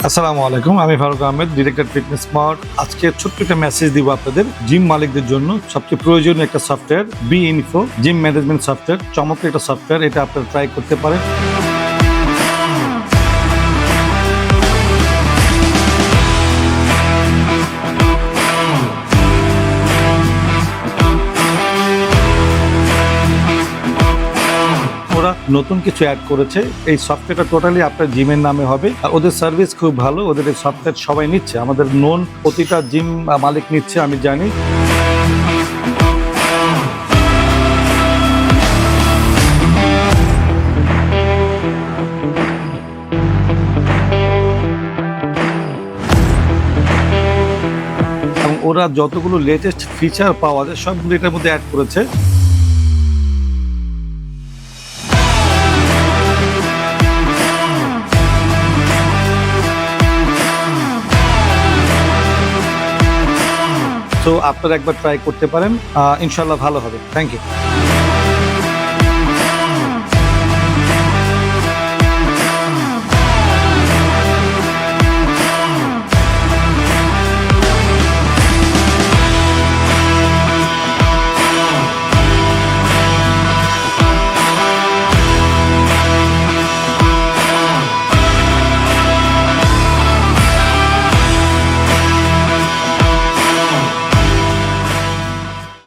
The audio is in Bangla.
আসসালামু আলাইকুম, আমি Faruk Ahmed, director fitness smart. আজকে ছোট্ট একটা মেসেজ দিব আপনাদের জিম মালিকদের জন্য। সবচেয়ে প্রয়োজনীয় একটা software B info gym management software. চমৎকার একটা সফটওয়্যার, এটা আপনারা ট্রাই করতে পারেন। ওরা নতুন কিছু অ্যাড করেছে। এই সফটওয়্যারটা টোটালি আপনার জিমের নামে হবে। আর ওদের সার্ভিস খুব ভালো, ওদের এই সফটওয়্যার সবাই নিচ্ছে, আমাদের নোন প্রতিটা জিম মালিক নিচ্ছে, আমি জানি। এবং ওরা যতগুলো লেটেস্ট ফিচার পাওয়া যায় সবগুলো এটার মধ্যে অ্যাড করেছে। তো আপনারা একবার ট্রাই করতে পারেন, ইনশাল্লাহ ভালো হবে। Thank you.